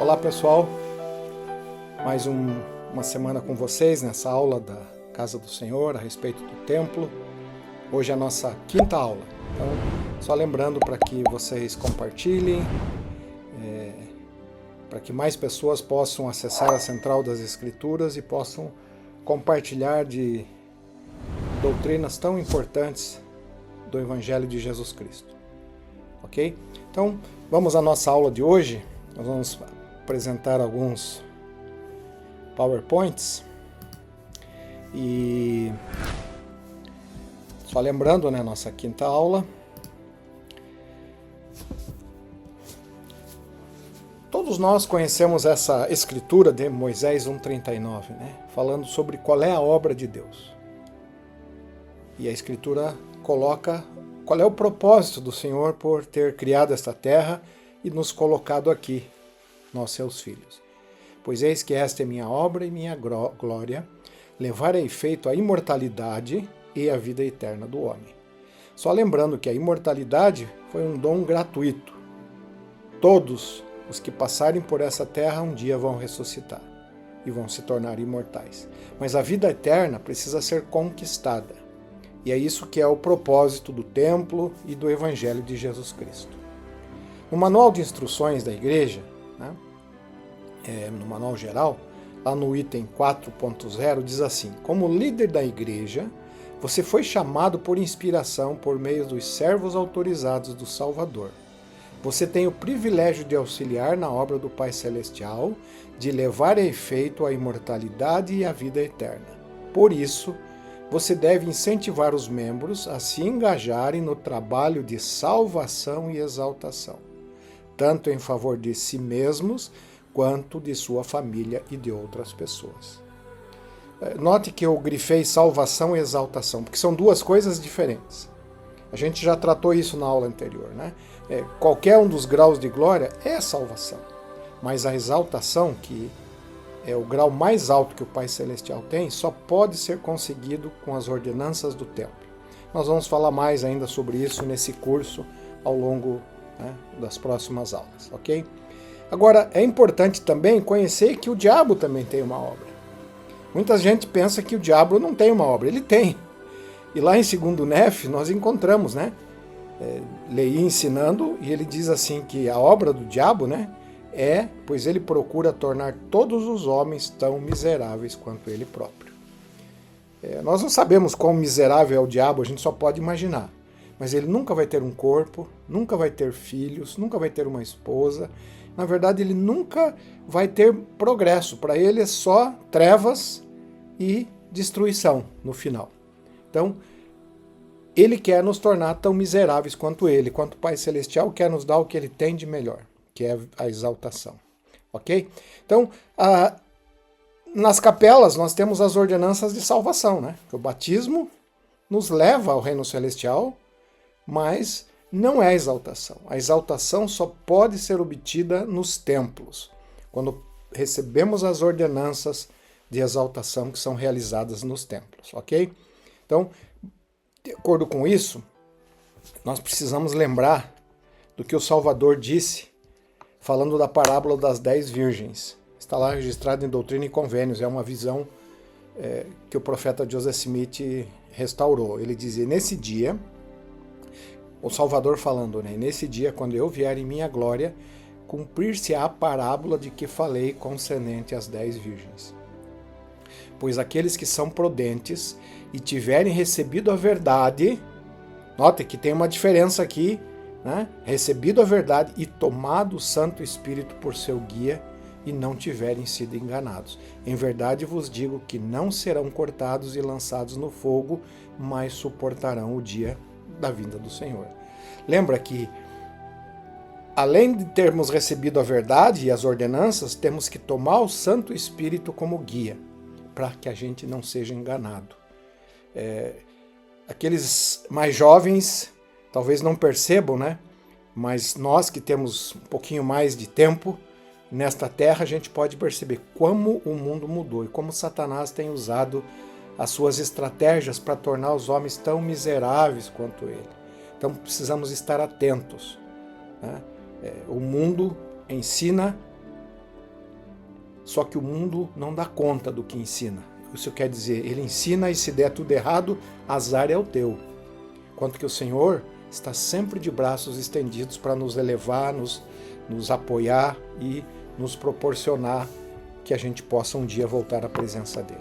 Olá pessoal, mais uma semana com vocês nessa aula da Casa do Senhor a respeito do templo. Hoje é a nossa quinta aula, então só lembrando para que vocês compartilhem, para que mais pessoas possam acessar a Central das Escrituras e possam compartilhar de doutrinas tão importantes do Evangelho de Jesus Cristo. Ok? Então vamos à nossa aula de hoje. Nós vamos apresentar alguns PowerPoints e só lembrando, né, nossa quinta aula. Todos nós conhecemos essa escritura de Moisés 1:39, né, falando sobre qual é a obra de Deus. E a escritura coloca qual é o propósito do Senhor por ter criado esta terra e nos colocado aqui, nós seus filhos. Pois eis que esta é minha obra e minha glória, levar a efeito a imortalidade e a vida eterna do homem. Só lembrando que a imortalidade foi um dom gratuito. Todos os que passarem por essa terra um dia vão ressuscitar e vão se tornar imortais. Mas a vida eterna precisa ser conquistada. E é isso que é o propósito do templo e do Evangelho de Jesus Cristo. No manual de instruções da igreja, né, no manual geral, lá no item 4.0, diz assim: como líder da igreja, você foi chamado por inspiração por meio dos servos autorizados do Salvador. Você tem o privilégio de auxiliar na obra do Pai Celestial, de levar a efeito a imortalidade e a vida eterna. Por isso, você deve incentivar os membros a se engajarem no trabalho de salvação e exaltação, tanto em favor de si mesmos, quanto de sua família e de outras pessoas. Note que eu grifei salvação e exaltação, porque são duas coisas diferentes. A gente já tratou isso na aula anterior, né? Qualquer um dos graus de glória é salvação, mas a exaltação, que é o grau mais alto que o Pai Celestial tem, só pode ser conseguido com as ordenanças do templo. Nós vamos falar mais ainda sobre isso nesse curso ao longo, né, das próximas aulas, ok? Agora, é importante também conhecer que o diabo também tem uma obra. Muita gente pensa que o diabo não tem uma obra, ele tem. E lá em 2 Nef nós encontramos, né, Leí ensinando, e ele diz assim que a obra do diabo, né, pois ele procura tornar todos os homens tão miseráveis quanto ele próprio. Nós não sabemos quão miserável é o diabo, a gente só pode imaginar. Mas ele nunca vai ter um corpo, nunca vai ter filhos, nunca vai ter uma esposa. Na verdade, ele nunca vai ter progresso. Para ele é só trevas e destruição no final. Então, ele quer nos tornar tão miseráveis quanto ele, quanto o Pai Celestial quer nos dar o que ele tem de melhor, que é a exaltação. Ok? Então, nas capelas nós temos as ordenanças de salvação, né? O batismo nos leva ao reino celestial, mas não é a exaltação. A exaltação só pode ser obtida nos templos, quando recebemos as ordenanças de exaltação que são realizadas nos templos, ok? Então, de acordo com isso, nós precisamos lembrar do que o Salvador disse, falando da parábola das 10 virgens. Está lá registrado em Doutrina e Convênios, é uma visão que o profeta Joseph Smith restaurou. Ele dizia, nesse dia, o Salvador falando, né, nesse dia, quando eu vier em minha glória, cumprir-se-á a parábola de que falei concernente às 10 virgens. Pois aqueles que são prudentes e tiverem recebido a verdade, note que tem uma diferença aqui, né? Recebido a verdade e tomado o Santo Espírito por seu guia e não tiverem sido enganados. Em verdade vos digo que não serão cortados e lançados no fogo, mas suportarão o dia da vinda do Senhor. Lembra que, além de termos recebido a verdade e as ordenanças, temos que tomar o Santo Espírito como guia, para que a gente não seja enganado. Aqueles mais jovens talvez não percebam, né? Mas nós que temos um pouquinho mais de tempo nesta terra, a gente pode perceber como o mundo mudou e como Satanás tem usado as suas estratégias para tornar os homens tão miseráveis quanto ele. Então precisamos estar atentos, né? O mundo ensina só que o mundo não dá conta do que ensina. Isso quer dizer, ele ensina e se der tudo errado, azar é o teu. Enquanto que o Senhor está sempre de braços estendidos para nos elevar, nos apoiar e nos proporcionar que a gente possa um dia voltar à presença dele.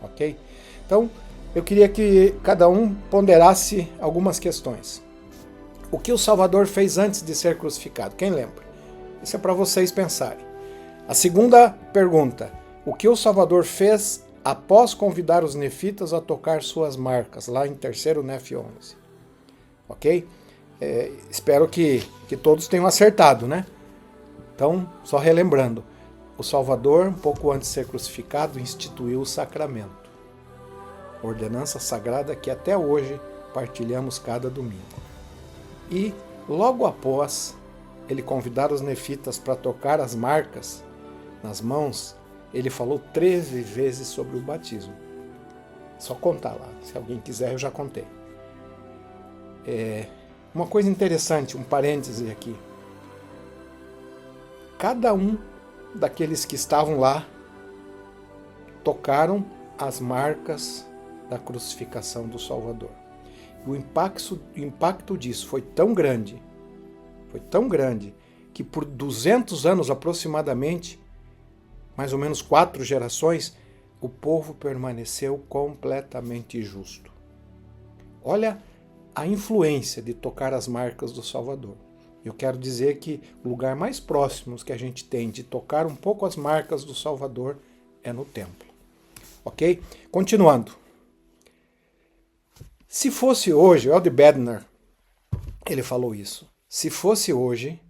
Ok? Então, eu queria que cada um ponderasse algumas questões. O que o Salvador fez antes de ser crucificado? Quem lembra? Isso é para vocês pensarem. A segunda pergunta. O que o Salvador fez após convidar os nefitas a tocar suas marcas, lá em 3º Nef 11? Ok? Espero que todos tenham acertado, né? Então, só relembrando. O Salvador, um pouco antes de ser crucificado, instituiu o sacramento. Ordenança sagrada que até hoje partilhamos cada domingo. E, logo após ele convidar os nefitas para tocar as marcas nas mãos, ele falou 13 vezes sobre o batismo. Só contar lá, se alguém quiser eu já contei. Uma coisa interessante, um parêntese aqui. Cada um daqueles que estavam lá tocaram as marcas da crucificação do Salvador. O impacto disso foi tão grande, que por 200 anos aproximadamente, mais ou menos 4 gerações, o povo permaneceu completamente justo. Olha a influência de tocar as marcas do Salvador. Eu quero dizer que o lugar mais próximo que a gente tem de tocar um pouco as marcas do Salvador é no templo. Ok? Continuando. Se fosse hoje, o Elde Bednar, ele falou isso. Se fosse hoje,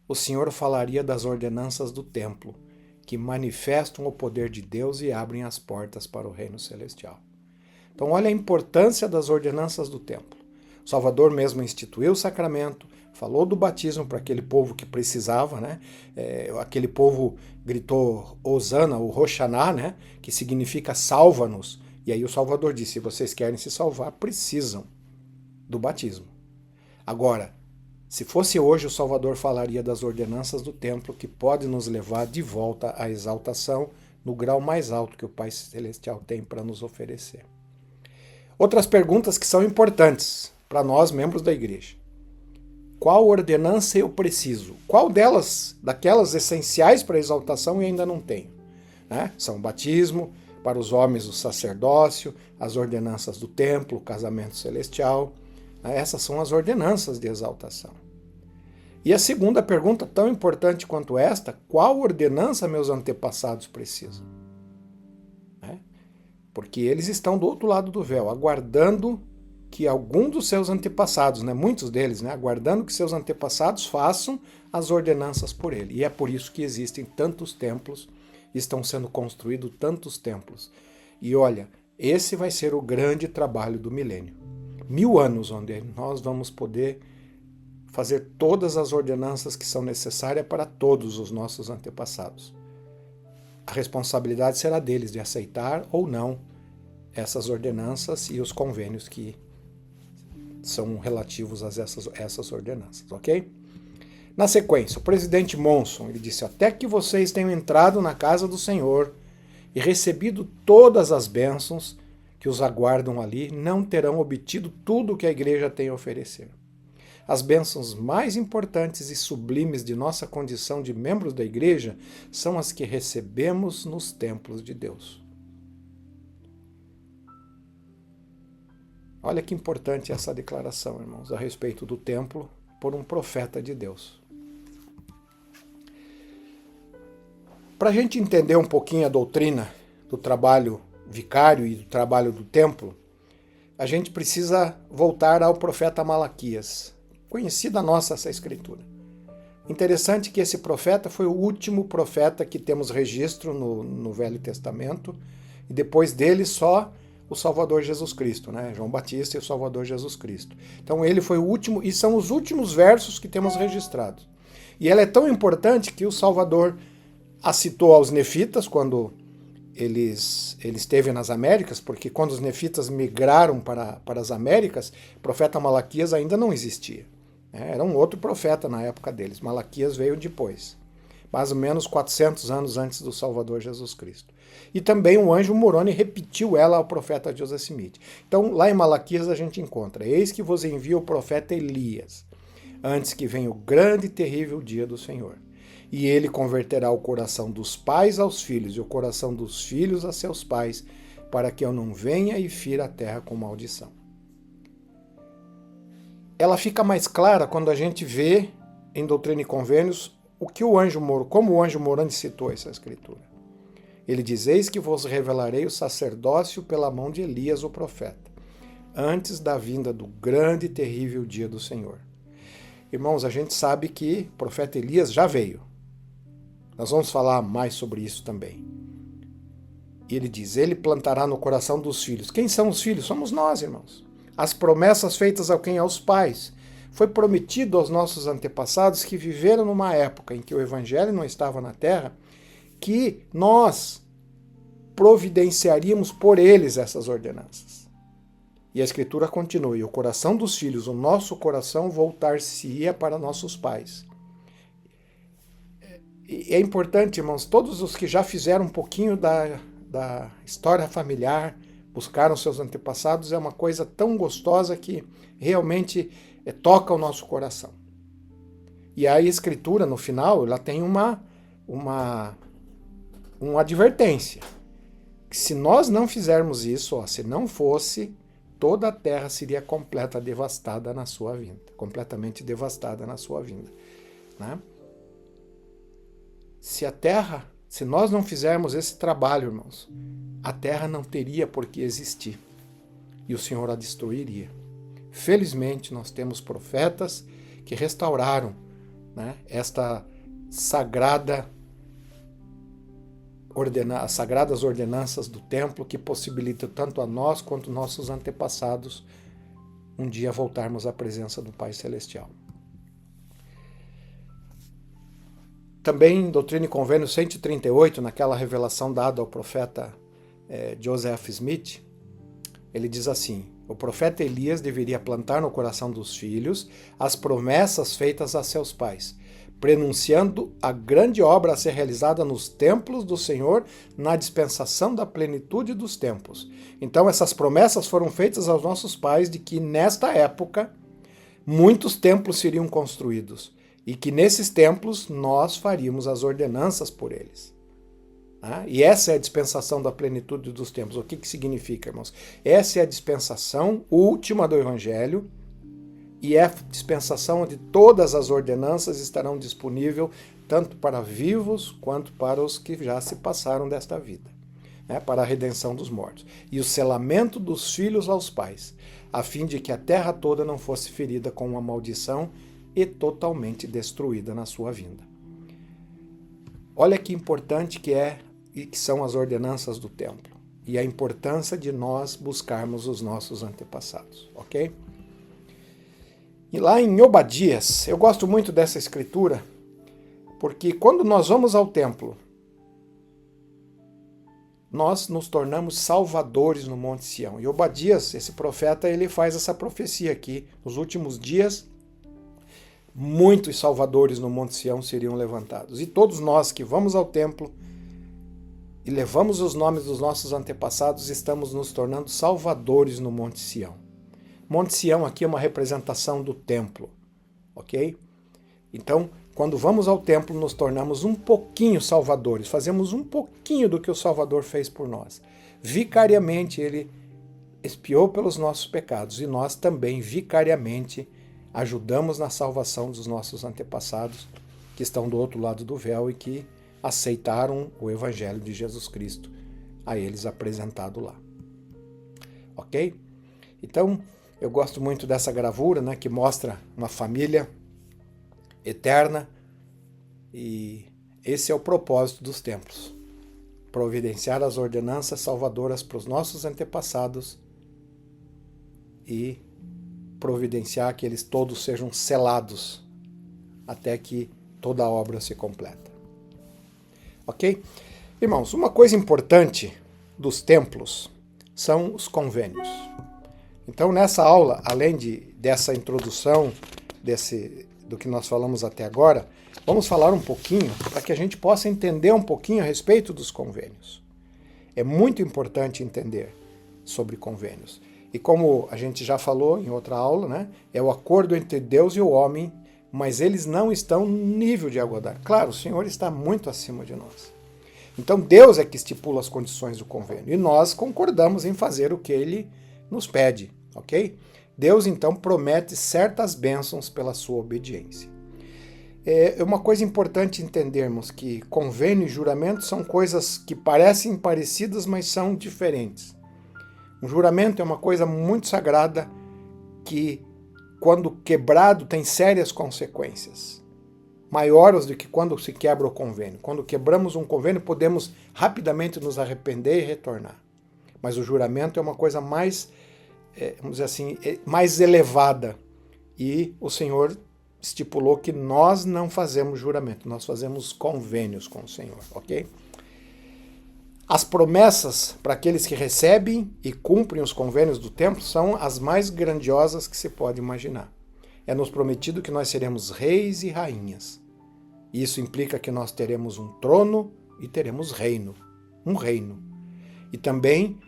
o Senhor falaria das ordenanças do templo, que manifestam o poder de Deus e abrem as portas para o reino celestial. Então, olha a importância das ordenanças do templo. O Salvador mesmo instituiu o sacramento, falou do batismo para aquele povo que precisava, né? Aquele povo gritou Hosana, o Roshaná, né? Que significa salva-nos. E aí o Salvador disse, se vocês querem se salvar, precisam do batismo. Agora, se fosse hoje, o Salvador falaria das ordenanças do templo que pode nos levar de volta à exaltação no grau mais alto que o Pai Celestial tem para nos oferecer. Outras perguntas que são importantes para nós, membros da igreja. Qual ordenança eu preciso? Qual delas, daquelas essenciais para a exaltação, eu ainda não tenho? Né? São o batismo, para os homens o sacerdócio, as ordenanças do templo, o casamento celestial. Essas são as ordenanças de exaltação. E a segunda pergunta, tão importante quanto esta, qual ordenança meus antepassados precisam? Porque eles estão do outro lado do véu, aguardando que algum dos seus antepassados, muitos deles, aguardando que seus antepassados façam as ordenanças por ele. E é por isso que existem tantos templos, estão sendo construídos tantos templos. E olha, esse vai ser o grande trabalho do milênio. 1000 anos onde nós vamos poder fazer todas as ordenanças que são necessárias para todos os nossos antepassados. A responsabilidade será deles de aceitar ou não essas ordenanças e os convênios que são relativos a essas ordenanças, ok? Na sequência, o presidente Monson, ele disse, até que vocês tenham entrado na casa do Senhor e recebido todas as bênçãos que os aguardam ali, não terão obtido tudo o que a igreja tem a oferecer. As bênçãos mais importantes e sublimes de nossa condição de membros da igreja são as que recebemos nos templos de Deus. Olha que importante essa declaração, irmãos, a respeito do templo por um profeta de Deus. Para a gente entender um pouquinho a doutrina do trabalho vicário e do trabalho do templo, a gente precisa voltar ao profeta Malaquias. Conhecida nossa essa escritura. Interessante que esse profeta foi o último profeta que temos registro no Velho Testamento, e depois dele só o Salvador Jesus Cristo, João Batista e o Salvador Jesus Cristo. Então ele foi o último, e são os últimos versos que temos registrados. E ela é tão importante que o Salvador a citou aos nefitas quando ele esteve nas Américas, porque quando os nefitas migraram para as Américas, o profeta Malaquias ainda não existia. Era um outro profeta na época deles. Malaquias veio depois. mais ou menos 400 anos antes do Salvador Jesus Cristo. E também o anjo Moroni repetiu ela ao profeta Joseph Smith. Então, lá em Malaquias a gente encontra: eis que vos envia o profeta Elias, antes que venha o grande e terrível dia do Senhor. E ele converterá o coração dos pais aos filhos e o coração dos filhos a seus pais, para que eu não venha e fira a terra com maldição. Ela fica mais clara quando a gente vê em Doutrina e Convênios como o anjo Moroni citou essa escritura. Ele diz: eis que vos revelarei o sacerdócio pela mão de Elias o profeta, antes da vinda do grande e terrível dia do Senhor. Irmãos, a gente sabe que o profeta Elias já veio. Nós vamos falar mais sobre isso também. E ele diz: ele plantará no coração dos filhos. Quem são os filhos? Somos nós, irmãos. As promessas feitas a quem? Aos pais. Foi prometido aos nossos antepassados que viveram numa época em que o evangelho não estava na terra, que nós providenciaríamos por eles essas ordenanças. E a Escritura continua: e o coração dos filhos, o nosso coração, voltar-se-ia para nossos pais. E é importante, irmãos, todos os que já fizeram um pouquinho da história familiar, buscaram seus antepassados, é uma coisa tão gostosa que realmente toca o nosso coração. E aí a Escritura, no final, ela tem uma advertência, que se nós não fizermos isso, se não fosse, toda a terra seria completamente devastada na sua vinda. Né? Se nós não fizermos esse trabalho, irmãos, a terra não teria por que existir e o Senhor a destruiria. Felizmente, nós temos profetas que restauraram, né, esta as sagradas ordenanças do templo, que possibilitam tanto a nós quanto nossos antepassados um dia voltarmos à presença do Pai Celestial. Também em Doutrina e Convênios 138, naquela revelação dada ao profeta Joseph Smith, ele diz assim: o profeta Elias deveria plantar no coração dos filhos as promessas feitas a seus pais, prenunciando a grande obra a ser realizada nos templos do Senhor na dispensação da plenitude dos tempos. Então essas promessas foram feitas aos nossos pais de que nesta época muitos templos seriam construídos e que nesses templos nós faríamos as ordenanças por eles. E essa é a dispensação da plenitude dos tempos. O que significa, irmãos? Essa é a dispensação última do Evangelho e é a dispensação onde todas as ordenanças estarão disponíveis tanto para vivos quanto para os que já se passaram desta vida, para a redenção dos mortos. E o selamento dos filhos aos pais, a fim de que a terra toda não fosse ferida com uma maldição e totalmente destruída na sua vinda. Olha que importante que são as ordenanças do templo e a importância de nós buscarmos os nossos antepassados, ok? E lá em Obadias, eu gosto muito dessa escritura, porque quando nós vamos ao templo, nós nos tornamos salvadores no Monte Sião. E Obadias, esse profeta, ele faz essa profecia aqui. Nos últimos dias, muitos salvadores no Monte Sião seriam levantados. E todos nós que vamos ao templo e levamos os nomes dos nossos antepassados, estamos nos tornando salvadores no Monte Sião. Monte Sião aqui é uma representação do templo, ok? Então, quando vamos ao templo, nos tornamos um pouquinho salvadores, fazemos um pouquinho do que o Salvador fez por nós. Vicariamente, ele expiou pelos nossos pecados e nós também, vicariamente, ajudamos na salvação dos nossos antepassados que estão do outro lado do véu e que aceitaram o Evangelho de Jesus Cristo a eles apresentado lá. Ok? Então, eu gosto muito dessa gravura, que mostra uma família eterna, e esse é o propósito dos templos: providenciar as ordenanças salvadoras para os nossos antepassados e providenciar que eles todos sejam selados até que toda a obra se completa. Ok? Irmãos, uma coisa importante dos templos são os convênios. Então, nessa aula, além dessa introdução do que nós falamos até agora, vamos falar um pouquinho para que a gente possa entender um pouquinho a respeito dos convênios. É muito importante entender sobre convênios. E como a gente já falou em outra aula, né, é o acordo entre Deus e o homem, mas eles não estão no nível de igualdade. Claro, o Senhor está muito acima de nós. Então Deus é que estipula as condições do convênio e nós concordamos em fazer o que Ele nos pede, ok? Deus então promete certas bênçãos pela sua obediência. É uma coisa importante entendermos que convênio e juramento são coisas que parecem parecidas, mas são diferentes. Um juramento é uma coisa muito sagrada que, quando quebrado, tem sérias consequências, maiores do que quando se quebra o convênio. Quando quebramos um convênio, podemos rapidamente nos arrepender e retornar. Mas o juramento é uma coisa mais, vamos dizer assim, mais elevada. E o Senhor estipulou que nós não fazemos juramento, nós fazemos convênios com o Senhor, ok? As promessas para aqueles que recebem e cumprem os convênios do templo são as mais grandiosas que se pode imaginar. É nos prometido que nós seremos reis e rainhas. Isso implica que nós teremos um trono e teremos reino, um reino. E também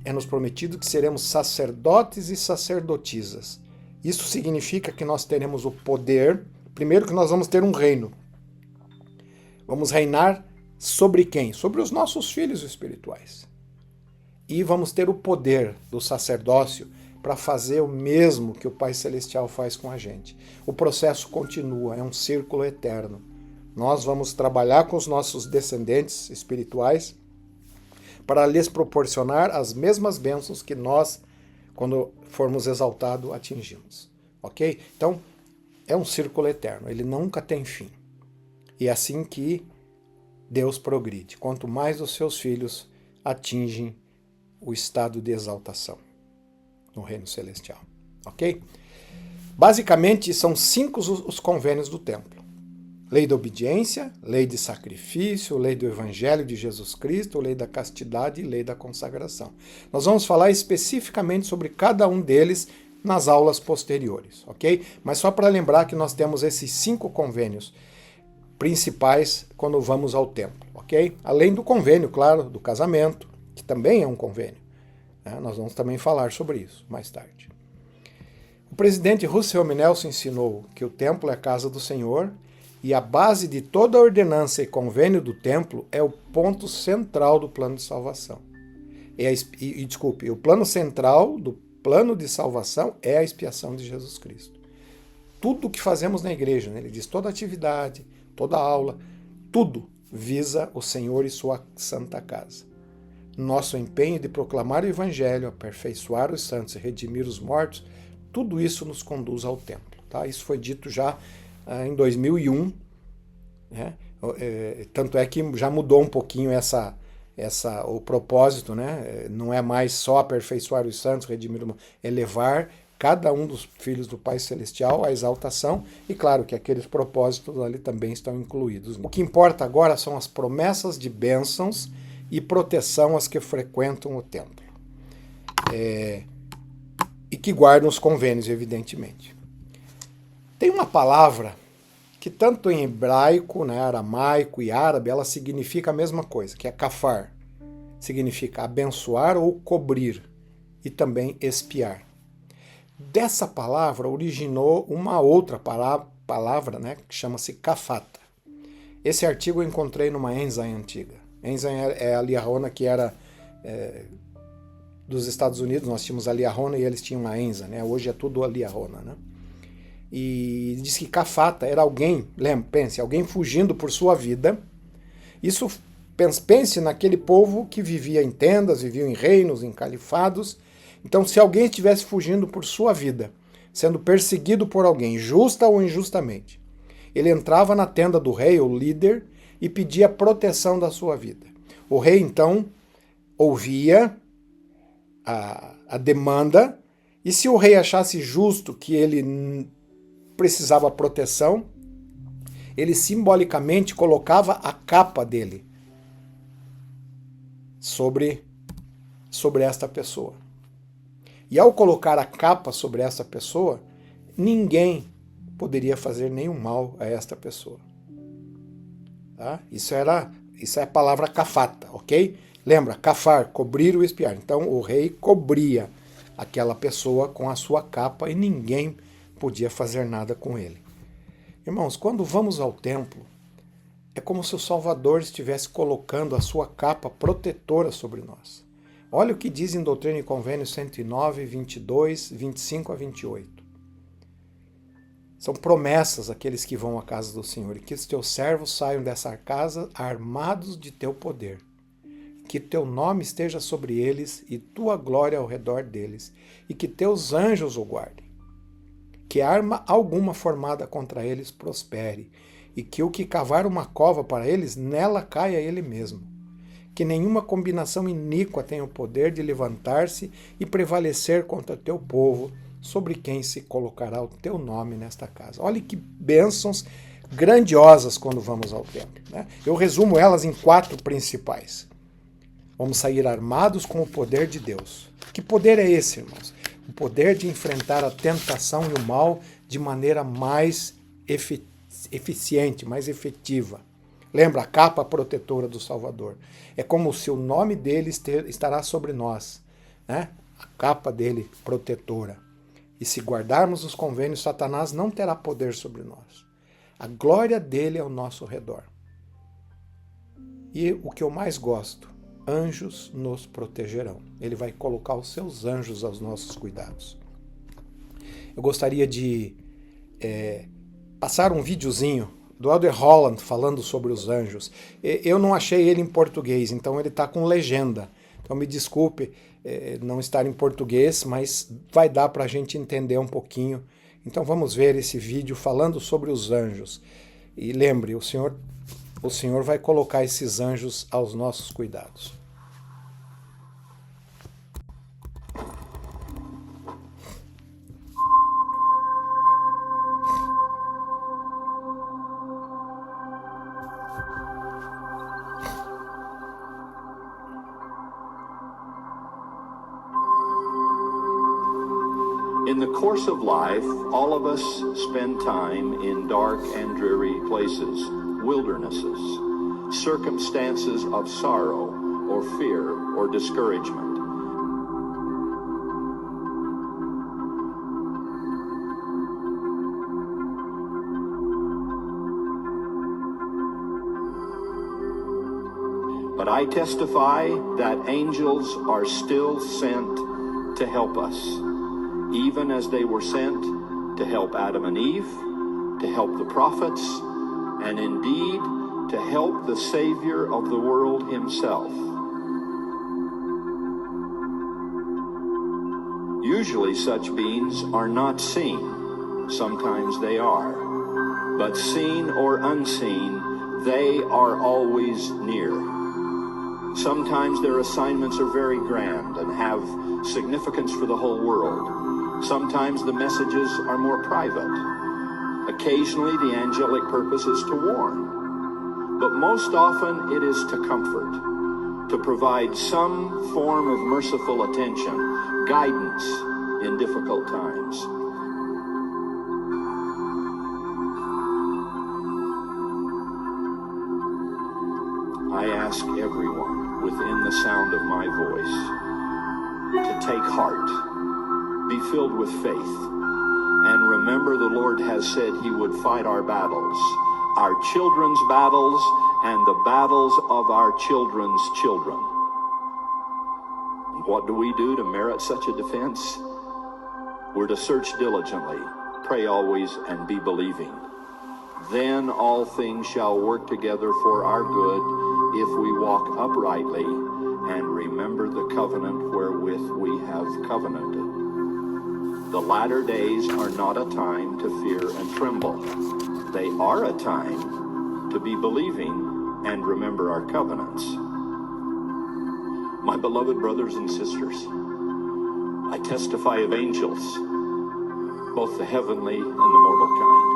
é nos prometido que seremos sacerdotes e sacerdotisas. Isso significa que nós teremos o poder, primeiro que nós vamos ter um reino. Vamos reinar sobre quem? Sobre os nossos filhos espirituais. E vamos ter o poder do sacerdócio para fazer o mesmo que o Pai Celestial faz com a gente. O processo continua, é um círculo eterno. Nós vamos trabalhar com os nossos descendentes espirituais para lhes proporcionar as mesmas bênçãos que nós, quando formos exaltados, atingimos. Ok? Então, é um círculo eterno, ele nunca tem fim. E é assim que Deus progride. Quanto mais os seus filhos atingem o estado de exaltação no reino celestial. Ok? Basicamente, são 5 os convênios do templo. Lei da obediência, lei de sacrifício, lei do evangelho de Jesus Cristo, lei da castidade e lei da consagração. Nós vamos falar especificamente sobre cada um deles nas aulas posteriores, ok? Mas só para lembrar que nós temos esses 5 convênios principais quando vamos ao templo, ok? Além do convênio, claro, do casamento, que também é um convênio. Nós vamos também falar sobre isso mais tarde. O presidente Russell M. Nelson ensinou que o templo é a casa do Senhor e a base de toda a ordenança e convênio do templo é o ponto central do plano de salvação. O plano central do plano de salvação é a expiação de Jesus Cristo. Tudo o que fazemos na igreja, né? Ele diz toda atividade, toda aula, tudo visa o Senhor e sua santa casa. Nosso empenho de proclamar o Evangelho, aperfeiçoar os santos e redimir os mortos, tudo isso nos conduz ao templo. Tá? Isso foi dito já em 2001, né? Tanto é que já mudou um pouquinho o propósito, né? Não é mais só aperfeiçoar os santos, redimir os mortos, é levar cada um dos filhos do Pai Celestial à exaltação, e claro que aqueles propósitos ali também estão incluídos. O que importa agora são as promessas de bênçãos e proteção às que frequentam o templo. E que guardam os convênios, evidentemente. Tem uma palavra que tanto em hebraico, né, aramaico e árabe, ela significa a mesma coisa, que é kafar. Significa abençoar ou cobrir, e também expiar. Dessa palavra originou uma outra palavra, né, que chama-se kafata. Esse artigo eu encontrei numa enzyme antiga. Enzyme é a liahona que era dos Estados Unidos, nós tínhamos a liahona e eles tinham a enzyme, né? Hoje é tudo a liahona, né? E diz que kafata era alguém, pense, alguém fugindo por sua vida. Isso, pense naquele povo que vivia em tendas, vivia em reinos, em califados. Então, se alguém estivesse fugindo por sua vida, sendo perseguido por alguém, justa ou injustamente, ele entrava na tenda do rei, o líder, e pedia proteção da sua vida. O rei, então, ouvia a demanda, e se o rei achasse justo que ele precisava proteção, ele simbolicamente colocava a capa dele sobre esta pessoa. E ao colocar a capa sobre essa pessoa, ninguém poderia fazer nenhum mal a esta pessoa. Tá? Isso é a palavra cafata, ok? Lembra, cafar, cobrir ou espiar. Então o rei cobria aquela pessoa com a sua capa e ninguém podia fazer nada com ele. Irmãos, quando vamos ao templo, é como se o Salvador estivesse colocando a sua capa protetora sobre nós. Olha o que diz em Doutrina e Convênios 109, 22, 25 a 28. São promessas aqueles que vão à casa do Senhor, e que os teus servos saiam dessa casa armados de teu poder, que teu nome esteja sobre eles e tua glória ao redor deles, e que teus anjos o guardem. Que arma alguma formada contra eles prospere, e que o que cavar uma cova para eles, nela caia ele mesmo. Que nenhuma combinação iníqua tenha o poder de levantar-se e prevalecer contra teu povo, sobre quem se colocará o teu nome nesta casa. Olha que bênçãos grandiosas quando vamos ao templo, né? Eu resumo elas em 4 principais. Vamos sair armados com o poder de Deus. Que poder é esse, irmãos? O poder de enfrentar a tentação e o mal de maneira mais eficiente, mais efetiva. Lembra a capa protetora do Salvador? É como se o nome dele estará sobre nós, né? A capa dele protetora. E se guardarmos os convênios, Satanás não terá poder sobre nós. A glória dele é ao nosso redor. E o que eu mais gosto, anjos nos protegerão. Ele vai colocar os seus anjos aos nossos cuidados. Eu gostaria de passar um videozinho do Elder Holland falando sobre os anjos. Eu não achei ele em português, então ele está com legenda. Então me desculpe não estar em português, mas vai dar para a gente entender um pouquinho. Então vamos ver esse vídeo falando sobre os anjos. E lembre, o Senhor vai colocar esses anjos aos nossos cuidados. In the course of life, all of us spend time in dark and dreary places, wildernesses, circumstances of sorrow or fear or discouragement. But I testify that angels are still sent to help us, even as they were sent to help Adam and Eve, to help the prophets, and indeed to help the Savior of the world himself. Usually such beings are not seen. Sometimes they are. But seen or unseen, they are always near. Sometimes their assignments are very grand and have significance for the whole world. Sometimes the messages are more private. Occasionally the angelic purpose is to warn. But most often it is to comfort, to provide some form of merciful attention, guidance in difficult times. I ask everyone within the sound of my voice to take heart, be filled with faith, and remember the Lord has said he would fight our battles, our children's battles, and the battles of our children's children. What do we do to merit such a defense? We're to search diligently, pray always, and be believing. Then all things shall work together for our good if we walk uprightly and remember the covenant wherewith we have covenanted. The latter days are not a time to fear and tremble. They are a time to be believing and remember our covenants. My beloved brothers and sisters, I testify of angels, both the heavenly and the mortal kind.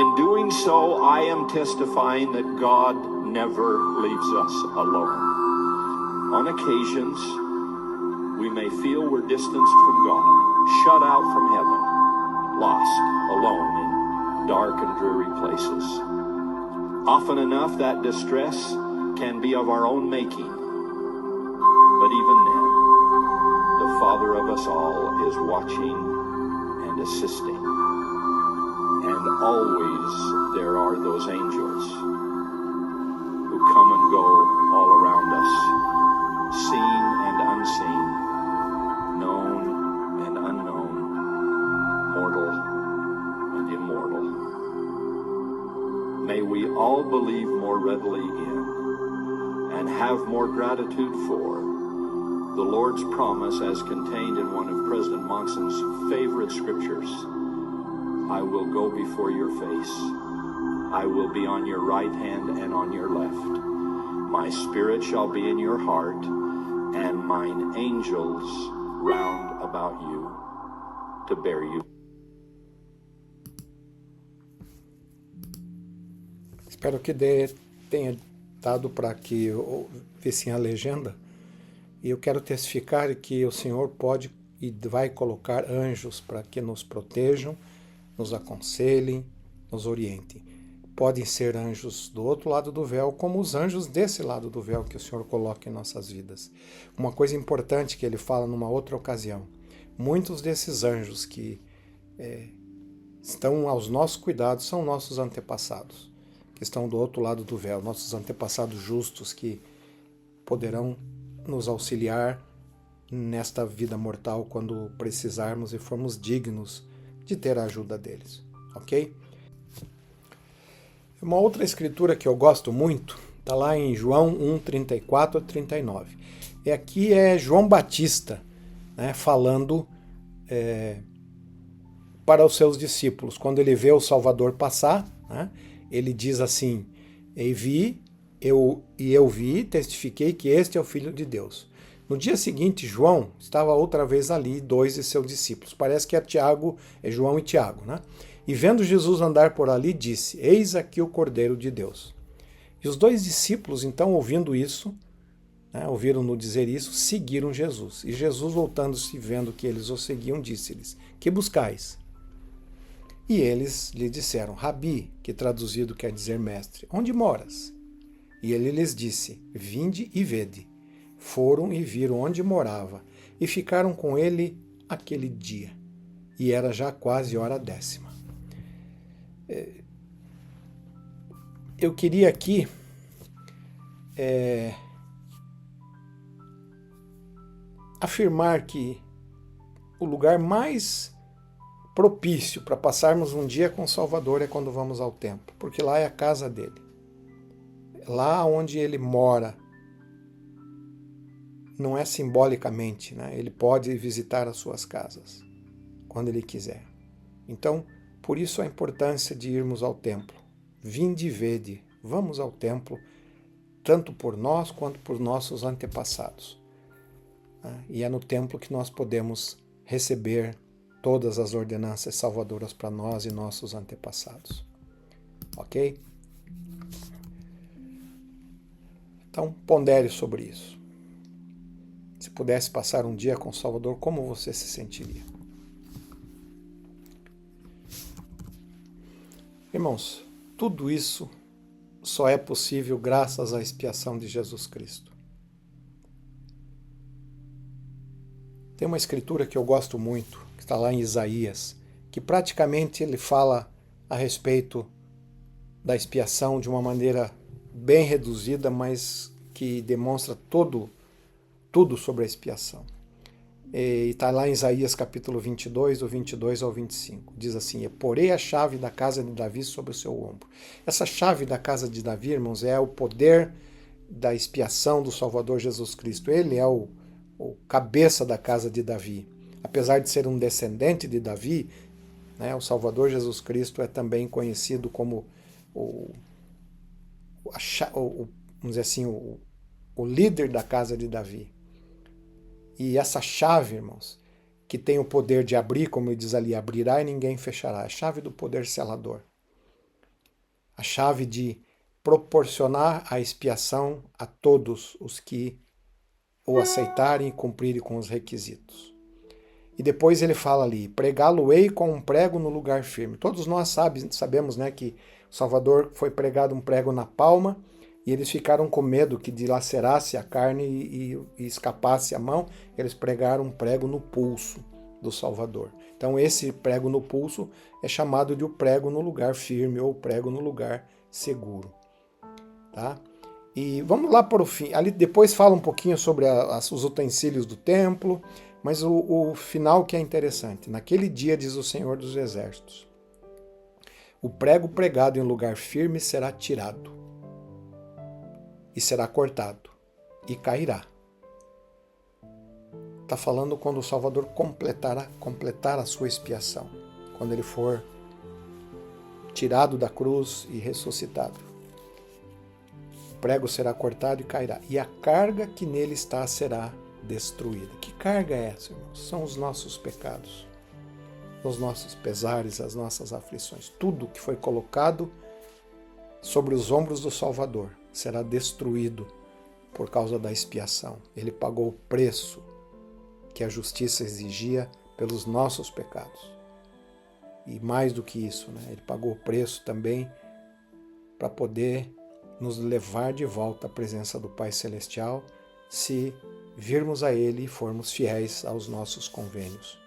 In doing so, I am testifying that God never leaves us alone. On occasions, we may feel we're distanced from God, shut out from heaven, lost. alone in dark and dreary places. Often enough, that distress can be of our own making. But even then, the Father of us all is watching and assisting. And always there are those angels who come and go all around us, seen and unseen, known and unknown, mortal and immortal. May we all believe more readily in and have more gratitude for the Lord's promise as contained in one of President Monson's favorite scriptures. I will go before your face. I will be on your right hand and on your left. My spirit shall be in your heart, and mine angels round about you to bear you. Espero que tenha dado para que eu visse a legenda. E eu quero testificar que o Senhor pode e vai colocar anjos para que nos protejam, nos aconselhem, nos orientem. Podem ser anjos do outro lado do véu, como os anjos desse lado do véu que o Senhor coloca em nossas vidas. Uma coisa importante que ele fala numa outra ocasião, muitos desses anjos que estão aos nossos cuidados são nossos antepassados, que estão do outro lado do véu, nossos antepassados justos que poderão nos auxiliar nesta vida mortal quando precisarmos e formos dignos de ter a ajuda deles, ok? Uma outra escritura que eu gosto muito está lá em João 1, 34 a 39. E aqui é João Batista, né, falando para os seus discípulos. Quando ele vê o Salvador passar, né, ele diz assim: eu vi, testifiquei que este é o Filho de Deus. No dia seguinte, João estava outra vez ali, 2 de seus discípulos. Parece que é João e Tiago, né? E vendo Jesus andar por ali, disse: eis aqui o Cordeiro de Deus. E os 2 discípulos, então, ouvindo isso, né, ouviram-no dizer isso, seguiram Jesus. E Jesus, voltando-se e vendo que eles o seguiam, disse-lhes: que buscais? E eles lhe disseram: Rabi, que traduzido quer dizer mestre, onde moras? E ele lhes disse: vinde e vede. Foram e viram onde morava, e ficaram com ele aquele dia. E era já quase hora 10ª. Eu queria aqui afirmar que o lugar mais propício para passarmos um dia com o Salvador é quando vamos ao templo, porque lá é a casa dele. Lá onde ele mora, não é simbolicamente, né? Ele pode visitar as suas casas quando ele quiser. Então, por isso a importância de irmos ao templo. Vinde e vede, vamos ao templo, tanto por nós quanto por nossos antepassados. E é no templo que nós podemos receber todas as ordenanças salvadoras para nós e nossos antepassados. Ok? Então, pondere sobre isso. Se pudesse passar um dia com o Salvador, como você se sentiria? Irmãos, tudo isso só é possível graças à expiação de Jesus Cristo. Tem uma escritura que eu gosto muito, que está lá em Isaías, que praticamente ele fala a respeito da expiação de uma maneira bem reduzida, mas que demonstra tudo sobre a expiação. E está lá em Isaías capítulo 22, do 22 ao 25. Diz assim: porei a chave da casa de Davi sobre o seu ombro. Essa chave da casa de Davi, irmãos, é o poder da expiação do Salvador Jesus Cristo. Ele é o cabeça da casa de Davi. Apesar de ser um descendente de Davi, né, o Salvador Jesus Cristo é também conhecido como vamos dizer assim, o líder da casa de Davi. E essa chave, irmãos, que tem o poder de abrir, como ele diz ali, abrirá e ninguém fechará. A chave do poder selador. A chave de proporcionar a expiação a todos os que o aceitarem e cumprirem com os requisitos. E depois ele fala ali, pregá-lo-ei com um prego no lugar firme. Todos nós sabemos, né, que o Salvador foi pregado um prego na palma, e eles ficaram com medo que dilacerasse a carne e escapasse a mão. Eles pregaram um prego no pulso do Salvador. Então esse prego no pulso é chamado de o prego no lugar firme ou prego no lugar seguro. Tá? E vamos lá para o fim. Ali depois fala um pouquinho sobre os utensílios do templo, mas o final que é interessante. Naquele dia, diz o Senhor dos Exércitos, o prego pregado em lugar firme será tirado, e será cortado, e cairá. Está falando quando o Salvador completar a sua expiação, quando ele for tirado da cruz e ressuscitado. O prego será cortado e cairá, e a carga que nele está será destruída. Que carga é essa, irmãos? São os nossos pecados, os nossos pesares, as nossas aflições. Tudo que foi colocado sobre os ombros do Salvador será destruído por causa da expiação. Ele pagou o preço que a justiça exigia pelos nossos pecados. E mais do que isso, né? Ele pagou o preço também para poder nos levar de volta à presença do Pai Celestial, se virmos a Ele e formos fiéis aos nossos convênios.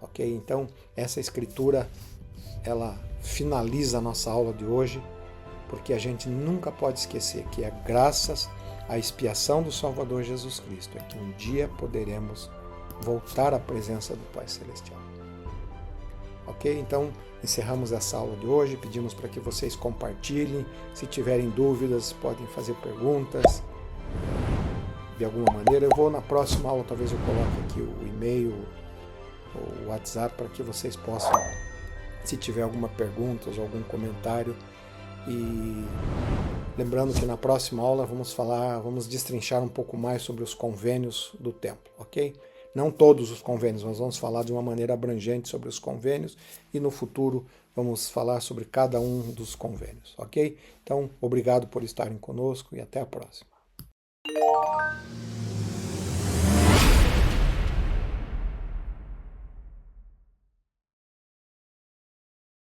Ok? Então, essa escritura, ela finaliza a nossa aula de hoje, porque a gente nunca pode esquecer que é graças à expiação do Salvador Jesus Cristo é que um dia poderemos voltar à presença do Pai Celestial. Ok? Então, encerramos essa aula de hoje, pedimos para que vocês compartilhem, se tiverem dúvidas, podem fazer perguntas de alguma maneira. Eu vou na próxima aula, talvez eu coloque aqui o e-mail, o WhatsApp, para que vocês possam, se tiver alguma pergunta ou algum comentário. E lembrando que na próxima aula vamos destrinchar um pouco mais sobre os convênios do templo, ok? Não todos os convênios, mas vamos falar de uma maneira abrangente sobre os convênios e no futuro vamos falar sobre cada um dos convênios, ok? Então, obrigado por estarem conosco e até a próxima.